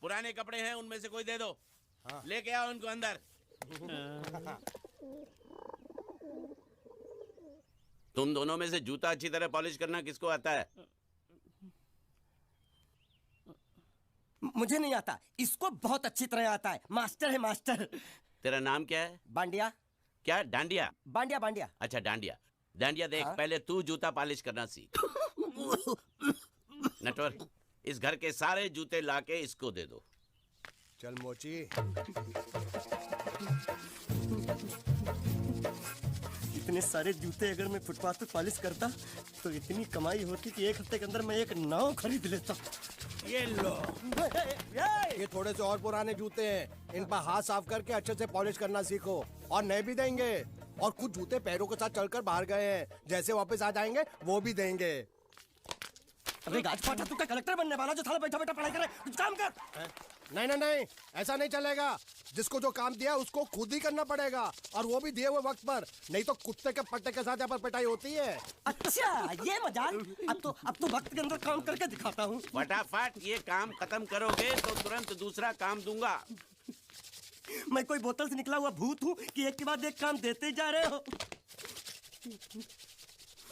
पुराने कपड़े हैं, उनमें से कोई दे दो। हाँ। लेके आओ उनको अंदर। तुम दोनों में से जूता अच्छी तरह पॉलिश करना किसको आता है? मुझे नहीं आता, इसको बहुत अच्छी तरह आता है। मास्टर है मास्टर। तेरा नाम क्या है? बांडिया। क्या? डांडिया? बांडिया बांडिया। अच्छा डांडिया। डांडिया देख, हाँ? पहले तू जूता पॉलिश करना सीख। नटवर, इस घर के सारे जूते लाके इसको दे दो। चल मोची। इतने सारे जूते अगर मैं फुटपाथ पे पॉलिश करता तो इतनी कमाई होती कि एक हफ्ते के अंदर मैं एक नाव खरीद लेता। ये लो। ये थोड़े से और पुराने जूते हैं, इन पर हाथ साफ करके अच्छे से पॉलिश करना सीखो। और नए भी देंगे। और कुछ जूते पैरों के साथ चलकर बाहर गए हैं, जैसे वापस आ जाएंगे वो भी देंगे। अबे गाजपाटा, तू क्या कलेक्टर बनने वाला जो थाला बैठा बैठा पढ़ाई करे? कुछ काम कर। नहीं नहीं नहीं, ऐसा नहीं चलेगा। जिसको जो काम दिया उसको खुद ही करना पड़ेगा, और वो भी दिए हुए वक्त पर। नहीं तो कुत्ते के पट्टे के साथ यहाँ पर पिटाई होती है। अच्छा ये मजाल। अब तो वक्त के अंदर काम करके दिखाता हूँ। फटाफट ये काम खत्म करोगे तो तुरंत दूसरा काम दूंगा। मैं कोई बोतल से निकला हुआ भूत हूँ कि एक के बाद एक काम देते जा रहे हो?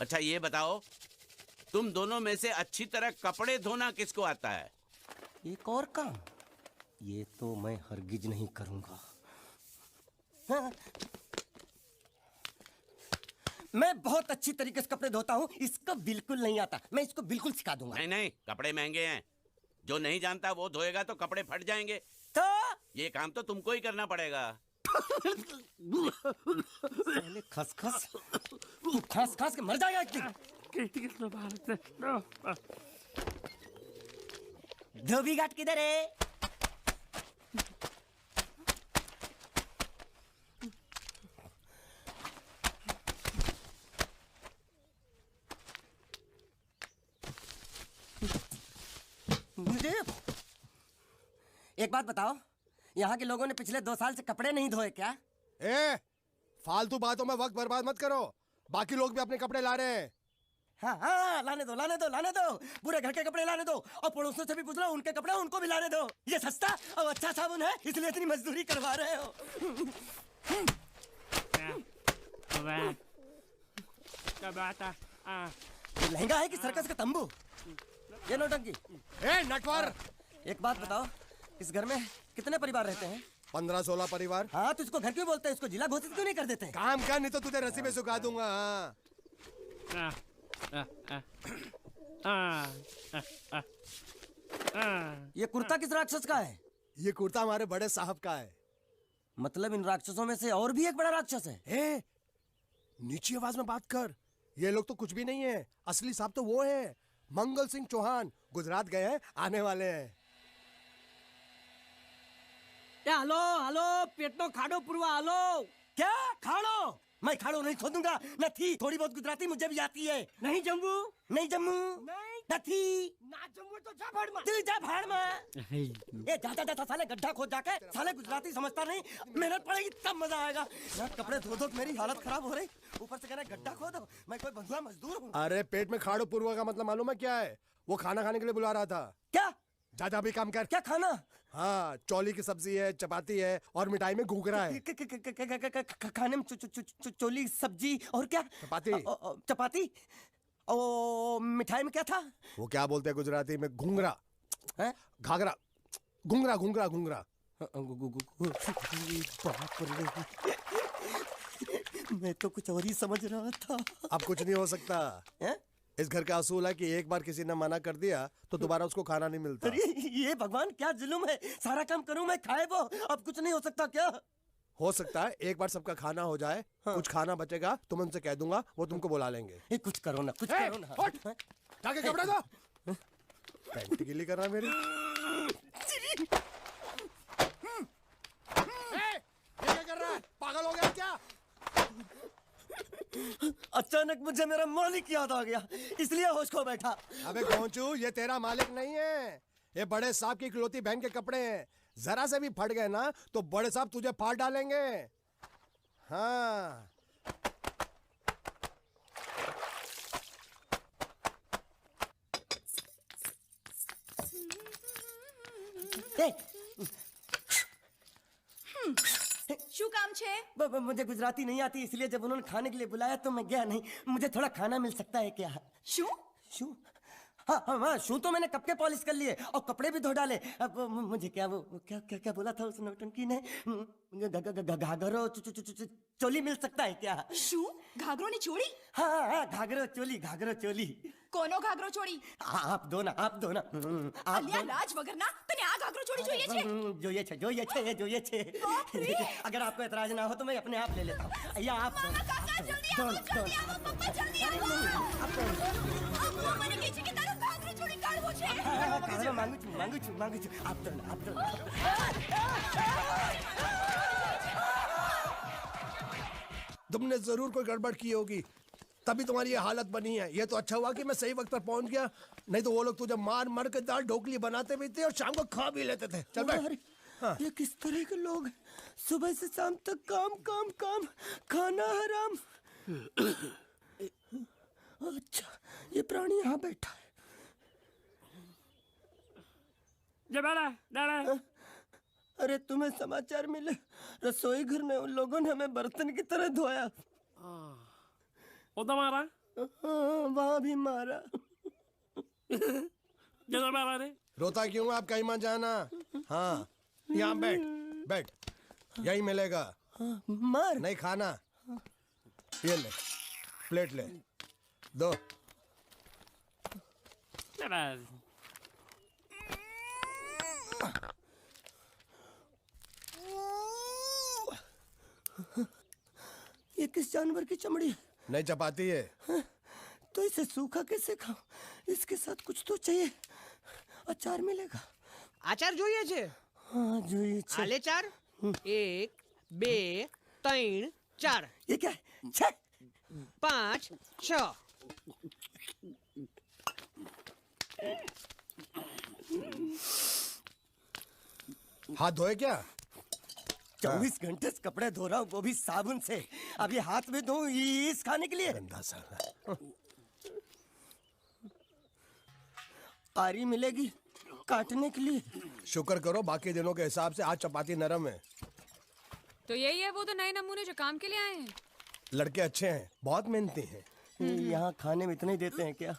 अच्छा ये बताओ, तुम दोनों में से अच्छी तरह कपड़े धोना किसको आता है? एक और काम? ये तो मैं हरगिज नहीं करूंगा। हाँ। मैं बहुत अच्छी तरीके से कपड़े धोता हूँ, इसको बिल्कुल नहीं आता। मैं इसको बिल्कुल सिखा दूंगा। नहीं नहीं, कपड़े महंगे हैं। जो नहीं जानता वो धोएगा तो कपड़े फट जाएंगे। तो ये काम तो तुमको ही करना पड़ेगा। पहले खसखस, तू खस खस के मर जाएगा एक दिन। धोबी घाट किधर है? मुझे एक बात बताओ, यहाँ के लोगों ने पिछले 2 साल से कपड़े नहीं धोए क्या? ए, फालतू बातों में वक्त बर्बाद मत करो। बाकी लोग भी अपने कपड़े ला रहे हैं। हाँ हाँ, लाने दो लाने दो लाने दो। पूरे घर के कपड़े लाने दो, और पड़ोसियों से भी पूछ लो, उनके कपड़े उनको भी लाने दो। ये सस्ता और अच्छा साबुन है, इसलिए इतनी मजदूरी करवा रहे हो। ये लहंगा है कि सर्कस का तंबू? ये नौटंकी। ए नटवर, एक बात बताओ, इस घर में कितने परिवार रहते हैं? 15-16 परिवार। हाँ, तो इसको घर क्यों बोलते हैं? इसको जिला घोषित क्यों नहीं कर देते? काम कर, नहीं तो तुझे रस्सी में सुखा दूंगा। ये कुर्ता किस राक्षस का है? ये कुर्ता हमारे बड़े साहब का है। मतलब इन राक्षसों में से और भी एक बड़ा राक्षस है? ए, नीची आवाज में बात कर। ये लोग तो कुछ भी नहीं है, असली साहब तो वो है, मंगल सिंह चौहान। गुजरात गए हैं, आने वाले हैं। हेलो हेलो, पेट नो खाड़ो पुरवा। हेलो, क्या खाड़ो? मैं खाड़ो नहीं खोदूंगा। नथी, थोड़ी बहुत गुजराती मुझे भी आती है। नहीं जम्मू, नहीं जम्मू, नहीं नथी, ना जम्मू तो जा भाड़ में। तू जा भाड़ में। ये जाता जाता साले गड्ढा खोद जाके, साले गुजराती समझता नहीं। मेहनत पड़ेगी तब मजा आएगा। यार कपड़े धो धो मेरी हालत खराब हो रही, ऊपर से कह रहे गड्ढा खोदो। मैं कोई बंधुआ मजदूर हूँ? अरे पेट में खाड़ो पूर्वा का मतलब मालूम है क्या है? वो खाना खाने के लिए बुला रहा था। क्या? ज्यादा भी काम कर। क्या खाना? हाँ, चौली की सब्जी है, चपाती है, और मिठाई में घूघरा है। खाने में चोली सब्जी और क्या? चपाती। चपाती। ओ मिठाई में क्या था? वो क्या बोलते हैं गुजराती में? घूंघरा। हैं? घाघरा। घूंघरा घूंघरा घूंघरा। बाप रे, मैं तो कुछ और ही समझ रहा था। अब कुछ नहीं हो सकता है? इस घर का असूल है कि एक बार किसी ने मना कर दिया तो दोबारा उसको खाना नहीं मिलता। अरे ये भगवान क्या जुल्म है। सारा काम करूं मैं, खाए वो। अब कुछ नहीं हो सकता क्या? हो सकता है एक बार सबका खाना हो जाए। हाँ। कुछ खाना बचेगा तो मैं उनसे कह दूंगा, वो तुमको बुला लेंगे। कुछ करो ना, कुछ करो ना। जाके कपड़े दो। पैंट गीली कर रहा मेरी। ये क्या कर रहा है? पागल हो गया क्या? अचानक मुझे मेरा मालिक याद आ गया, इसलिए होश खो बैठा। अबे गोंचू, ये तेरा मालिक नहीं है, ये बड़े साहब की इकलौती बहन के कपड़े हैं। जरा से भी फट गए ना तो बड़े साहब तुझे फाड़ डालेंगे। हाँ। શું કામ છે? मुझे गुजराती नहीं आती, इसलिए जब उन्होंने खाने के लिए बुलाया तो मैं गया नहीं। मुझे थोड़ा खाना मिल सकता है क्या? શું? शू? हाँ, शू तो मैंने कब के पॉलिश कर लिए और कपड़े भी धो डाले। अब मुझे क्या वो क्या क्या क्या बोला था उस नौटंकी ने? घाघरो चोली मिल सकता है क्या? શું? ઘાઘરોની ચોળી? हाँ, घाघरो चोली। કોનો ઘાઘરો ચોળી? आप दो ना आप અલ્યા લાજ વગરના તને આ ઘાઘરો ચોળી જોઈએ છે? જોઈએ છે। अगर आपको एतराज ना हो तो मैं अपने आप ले लेता हूँ। या आप दो ना, કાકા જલ્દી दो આવો, ना, જલ્દી આવો, પપ્પા જલ્દી આવો। અમ્મા મને કહે છે કે તારો ઘાઘરો ચોળી કાઢવો છે। मांगू छू आप दो ना। तुमने जरूर कोई गड़बड़ की होगी, तभी तुम्हारी ये हालत बनी है। ये तो अच्छा हुआ कि मैं सही वक्त पर पहुंच गया, नहीं तो वो लोग तुझे मार के दाल ढोकली बनाते भी थे और शाम को खा भी लेते थे। चल बैठ। अरे, ये किस तरह के लोग हैं? सुबह से शाम तक काम, खाना हराम। अच्छा, ये प्राणी यहाँ बैठा है। अरे तुम्हें समाचार मिले? रसोई घर में उन लोगों ने हमें बर्तन की तरह धोया। मारा वहाँ भी मारा। मारा रे रोता क्यों? आप कहीं मत जाना। हाँ, यहाँ बैठ, यही मिलेगा। मार नहीं खाना, ये ले, प्लेट ले, दो। ये किस जानवर की चमड़ी है? नहीं चपाती है। तो इसे सूखा कैसे खाऊं? इसके साथ कुछ तो चाहिए। अचार मिलेगा? આચાર જોઈએ છે? हाँ જોઈએ છે। આલે ચાર 1 2 3 4 ये क्या है? 6 5 6 हाथ धोए क्या? 24 घंटे से कपड़े धो रहा हूँ, वो भी साबुन से। अब ये हाथ में धो इस खाने के लिए? गंदा साला। आरी मिलेगी काटने के लिए? शुक्र करो बाकी दिनों के हिसाब से आज चपाती नरम है। तो यही है वो तो नए नमूने जो काम के लिए आए हैं। लड़के अच्छे हैं, बहुत मेहनती हैं। यहाँ खाने में इतना ही देते हैं क्या?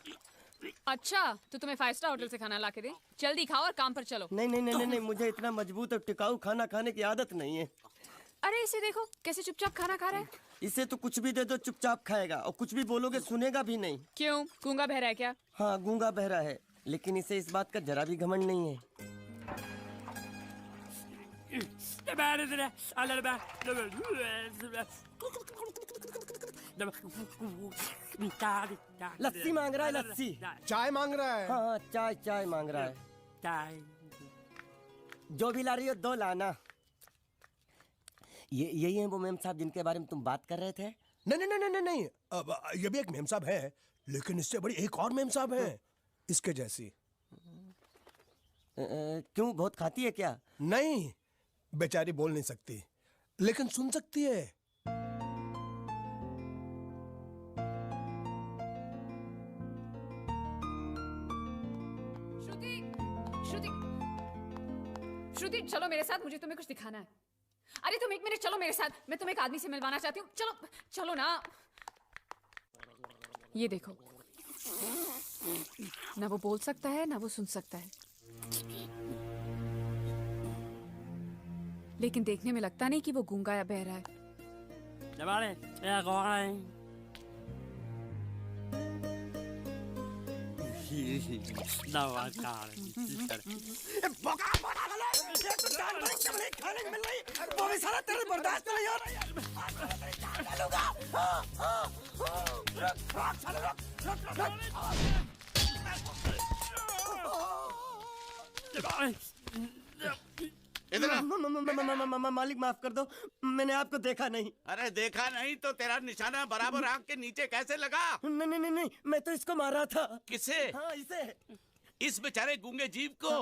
अच्छा तो तुम्हें 5 स्टार होटल से खाना ला के दे? जल्दी खाओ और काम पर चलो। नहीं, मुझे इतना मजबूत और टिकाऊ खाना खाने की आदत नहीं है। अरे इसे देखो कैसे चुपचाप खाना खा रहा है। इसे तो कुछ भी दे दो चुपचाप खाएगा, और कुछ भी बोलोगे सुनेगा भी नहीं। क्यों, गूंगा बहरा है क्या? हाँ, गूंगा बहरा है, लेकिन इसे इस बात का जरा भी घमंड नहीं है। लस्सी मांग रहा है, लस्सी। चाय मांग रहा है। हाँ, चाय मांग रहा है। जो भी ला रही हो 2 लाना। यही है वो मेम साहब जिनके बारे में तुम बात कर रहे थे? नहीं। अब ये भी एक मेम साहब है, लेकिन इससे बड़ी एक और मेम साहब है, इसके जैसी। क्यों, बहुत खाती है क्या? नहीं, बेचारी बोल नहीं सकती, लेकिन सुन सकती है। श्रुति चलो मेरे साथ, मुझे तुम्हें कुछ दिखाना है। अरे तुम 1 मिनट चलो मेरे साथ, मैं तुम्हें एक आदमी से मिलवाना चाहती हूँ। चलो ना। ये देखो, ना वो बोल सकता है ना वो सुन सकता है, लेकिन देखने में लगता नहीं कि वो गूंगा या बहरा है। वो भी सारा तेरे बर्दाश्त नहीं हो रहा इधर आ। मालिक माफ कर दो, मैंने आपको देखा नहीं। अरे देखा नहीं तो तेरा निशाना बराबर आंख के नीचे कैसे लगा? नहीं, मैं तो इसको मारा था। किसे? हाँ, इसे। इस बेचारे गूंगे जीव को?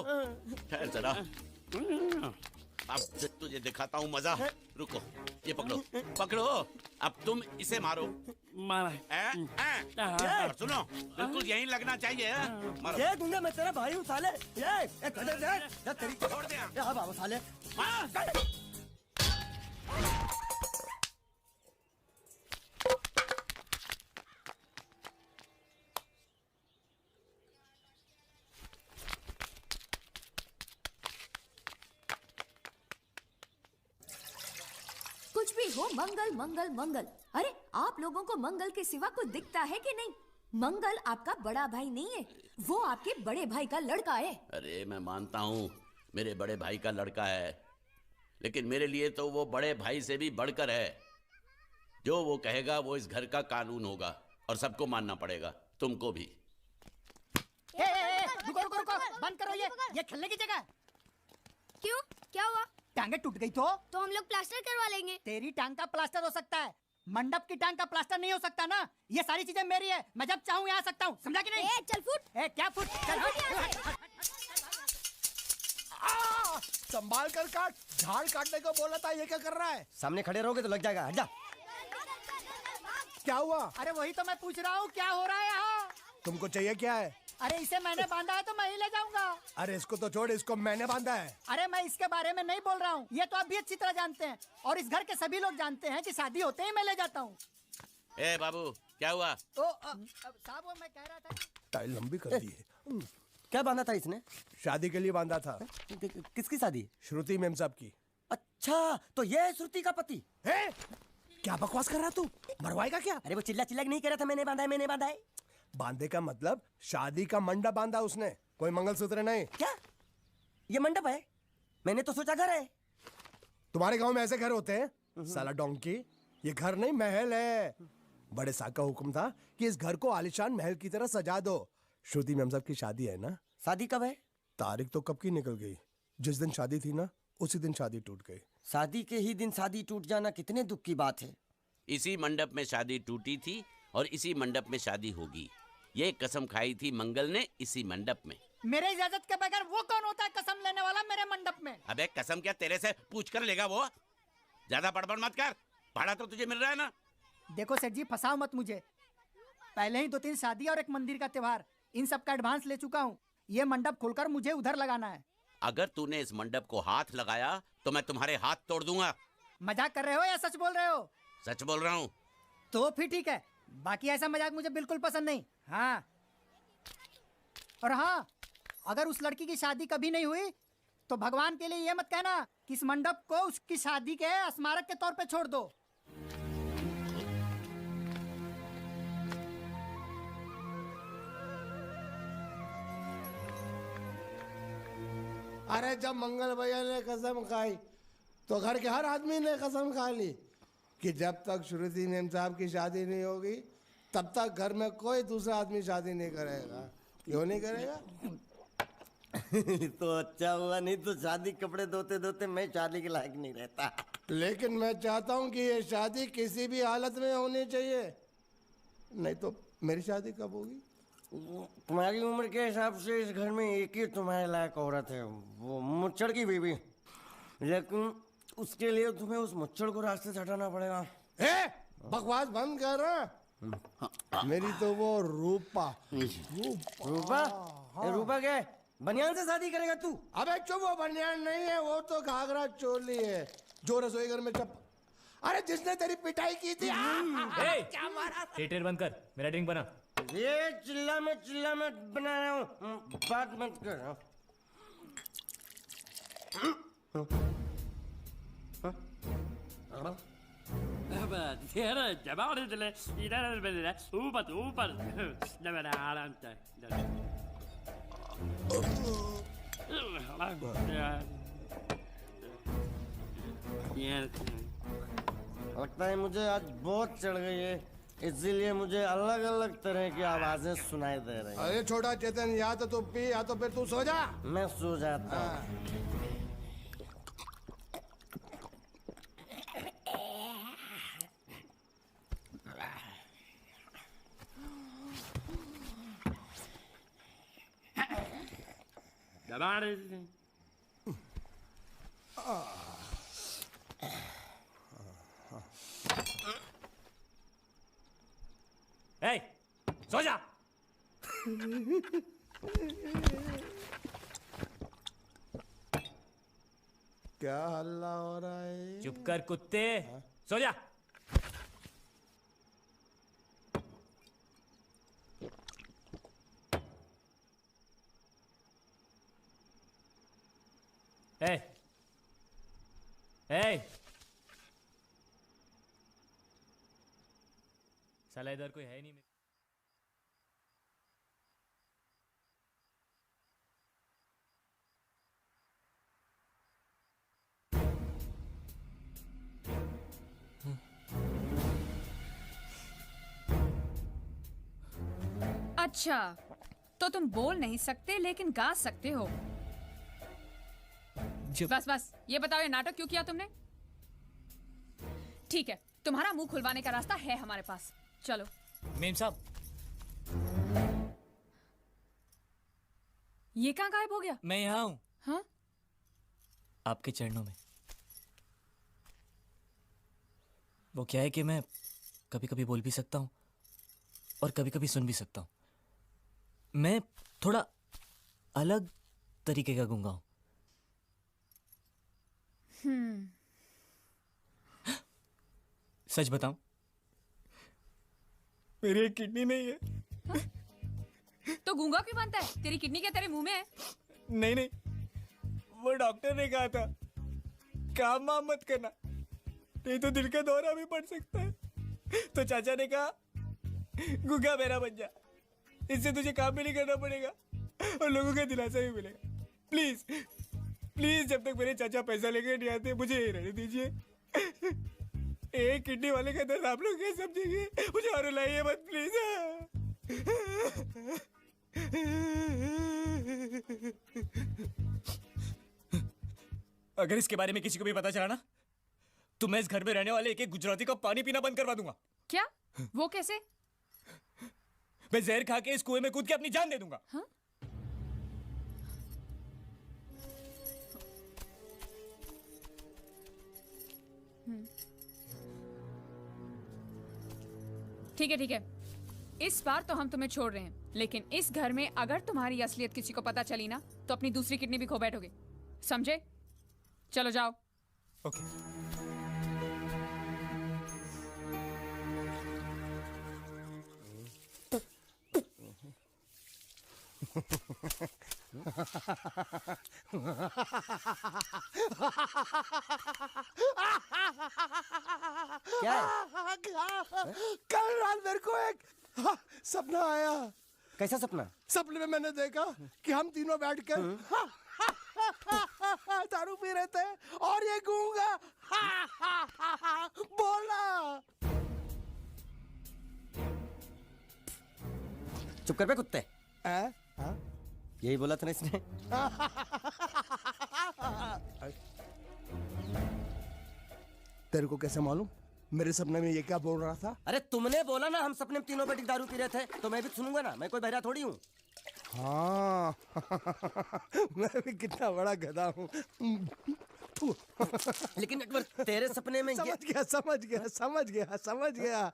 ठहर जरा। अब तुझे दिखाता हूँ मजा। रुको, ये पकड़ो पकड़ो, अब तुम इसे मारो। मारा और सुनो, बिल्कुल यहीं लगना चाहिए। मारो। ये दूंगा मैं, तेरा भाई हूँ साले। ये तेरी छोड़ दे। हाँ बाबा साले। कुछ भी हो, मंगल मंगल मंगल। अरे आप लोगों को मंगल के सिवा कुछ दिखता है कि नहीं? मंगल आपका बड़ा भाई नहीं है, वो आपके बड़े भाई का लड़का है। अरे मैं मानता हूँ मेरे बड़े भाई का लड़का है, लेकिन मेरे लिए तो वो बड़े भाई से भी बढ़कर है। जो वो कहेगा वो इस घर का कानून होगा और सबको मानना पड़ेगा, तुमको भी। रुको रुको रुको, बंद करो ये खेलने की जगह। क्यों, क्या हुआ? टांगे टूट गई तो हम लोग प्लास्टर करवा लेंगे। तेरी टांग का प्लास्टर हो सकता है, मंडप की टांग का प्लास्टर नहीं हो सकता ना। ये सारी चीजें मेरी है, मैं जब चाहूँ यहाँ आ सकता हूँ, समझा कि नहीं? चल फुट। क्या फुट? चल हट। संभाल कर काट, झाड़ काटने को बोला था, ये क्या कर रहा है? सामने खड़े रहोगे तो लग जाएगा, हट जा। क्या हुआ? अरे वही तो मैं पूछ रहा हूँ, क्या हो रहा है यहाँ? तुमको चाहिए क्या है? अरे इसे मैंने बांधा है तो मैं ही ले जाऊंगा। अरे इसको तो छोड़, इसको मैंने बांधा है। अरे मैं इसके बारे में नहीं बोल रहा हूँ, ये तो आप भी अच्छी तरह जानते हैं और इस घर के सभी लोग जानते हैं कि शादी होते ही मैं ले जाता हूँ। ए बाबू, क्या हुआ? साहब वो मैं कह रहा था। टाइल लंबी कर दी है। क्या बांधा था इसने? शादी के लिए बांधा था। किसकी शादी? श्रुति मेम साहब की। अच्छा, तो ये है श्रुति का पति? क्या बकवास कर रहा तू? मरवाएगा क्या? अरे वो चिल्ला चिल्ला नहीं कह रहा था मैंने बांधा है, मैंने बांधा है। बांधे का मतलब शादी का मंडप बांधा उसने, कोई मंगलसूत्र नहीं। क्या ये मंडप है? मैंने तो सोचा घर है। तुम्हारे गांव में ऐसे घर होते हैं साला डोंकी? ये घर नहीं, महल है। बड़े साहब का हुक्म था कि इस घर को आलीशान महल की तरह सजा दो। श्रुति मैम साहब की शादी है ना? शादी कब है? तारीख तो कब की निकल गई। जिस दिन शादी थी ना, उसी दिन शादी टूट गई। शादी के ही दिन शादी टूट जाना कितने दुख की बात है। इसी मंडप में शादी टूटी थी और इसी मंडप में शादी होगी। ये कसम खाई थी मंगल ने इसी मंडप में। मेरे इजाजत के बगैर वो कौन होता है कसम लेने वाला मेरे मंडप में? अबे कसम क्या तेरे से पूछ कर लेगा वो? ज्यादा बड़बड़ मत कर, भाड़ा तो तुझे मिल रहा है ना। देखो सेठ जी, फंसाओ मत मुझे। पहले ही 2-3 शादी और एक मंदिर का त्योहार, इन सब का एडवांस ले चुका हूँ। ये मंडप खोलकर मुझे उधर लगाना है। अगर तूने इस मंडप को हाथ लगाया तो मैं तुम्हारे हाथ तोड़ दूंगा। मजाक कर रहे हो या सच बोल रहे हो? सच बोल रहा हूँ। तो फिर ठीक है, बाकी ऐसा मजाक मुझे बिल्कुल पसंद नहीं। हाँ, और हाँ, अगर उस लड़की की शादी कभी नहीं हुई तो भगवान के लिए ये मत कहना कि इस मंडप को उसकी शादी के स्मारक के तौर पे छोड़ दो। अरे जब मंगल भैया ने कसम खाई तो घर के हर आदमी ने कसम खा ली कि जब तक श्रुति मेम साहब की शादी नहीं होगी तब तक घर में कोई दूसरा आदमी शादी नहीं करेगा। क्यों नहीं करेगा? तो अच्छा हुआ, नहीं तो शादी कपड़े धोते धोते मैं शादी के लायक नहीं रहता। लेकिन मैं चाहता हूँ कि ये शादी किसी भी हालत में होनी चाहिए, नहीं तो मेरी शादी कब होगी? तुम्हारी उम्र के हिसाब से इस घर में एक ही तुम्हारे लायक औरत है, वो मुच्छड़ की बीवी। लेकिन उसके लिए तुम्हें उस मुच्छड़ को रास्ते से हटाना पड़ेगा। बकवास बंद कर रहा। मेरी तो वो रूपा। रूपा? रूपा क्या है? बनियान से शादी करेगा तू? अबे चुप, वो बनियान नहीं है, वो तो घाघरा चोली है जो रसोई घर में अरे जिसने तेरी पिटाई की थी। क्या मारा? थिएटर बंद कर, मेरा ड्रिंक बना। ये चिल्ला में बना रहा हूँ, बात मत कर। लगता है मुझे आज बहुत चढ़ गई है, इसीलिए मुझे अलग अलग तरह की आवाजें सुनाई दे रही हैं। अरे छोटा चेतन, या तो तू पी या तो फिर तू सो जा। मैं सो जाता हूँ। Ah. सो जा। क्या हल्ला हो रहा है? चुप कर कुत्ते, सो जा। ए, ए, साला इधर कोई है नहीं। अच्छा, तो तुम बोल नहीं सकते लेकिन गा सकते हो। बस बस, ये बताओ ये नाटक क्यों किया तुमने? ठीक है, तुम्हारा मुंह खुलवाने का रास्ता है हमारे पास। चलो। मेम साहब, ये कहाँ गायब हो गया? मैं यहाँ हूँ। हाँ? आपके चरणों में। वो क्या है कि मैं कभी कभी बोल भी सकता हूँ और कभी कभी सुन भी सकता हूँ। मैं थोड़ा अलग तरीके का गूंगा हूँ। सच बताऊं, मेरी एक किडनी नहीं है। तो गूंगा क्यों बनता है? तेरी किडनी क्या तेरे मुंह में है? नहीं नहीं, वो डॉक्टर ने कहा था काम वाम मत करना, नहीं तो दिल का दौरा भी पड़ सकता है। तो चाचा ने कहा गूंगा मेरा बन जा, इससे तुझे काम भी नहीं करना पड़ेगा और लोगों का दिलासा भी मिलेगा। प्लीज प्लीज, जब तक मेरे चाचा पैसा लेके नहीं आते मुझे यही रहने दीजिए। एक किडनी वाले का दर्द आप लोग क्या समझेंगे? मुझे और रुलाइए मत प्लीज। अगर इसके बारे में किसी को भी पता चला ना, तो मैं इस घर में रहने वाले एक एक गुजराती का पानी पीना बंद करवा दूंगा। क्या? वो कैसे? मैं जहर खा के इस कुएं में कूद के अपनी जान दे दूंगा। हाँ? ठीक है, इस बार तो हम तुम्हें छोड़ रहे हैं, लेकिन इस घर में अगर तुम्हारी असलियत किसी को पता चली ना, तो अपनी दूसरी किडनी भी खो बैठोगे, समझे? चलो जाओ। ओके। क्या है? कल रात मेरे को एक सपना आया। कैसा सपना? सपने में मैंने देखा कि हम तीनों बैठकर दारू पी रहे थे और ये गूंगा बोला। चुप कर बे कुत्ते। यही बोला था ना इसने। तेरे को कैसे मालूम मेरे सपने में ये क्या बोल रहा था? अरे तुमने बोला ना हम सपने में तीनों बैठ के दारू पी रहे थे, तो मैं भी सुनूंगा ना, मैं कोई बहरा थोड़ी हूँ। हाँ मैं भी कितना बड़ा गधा हूँ। लेकिन एक बार तेरे सपने में समझ गया।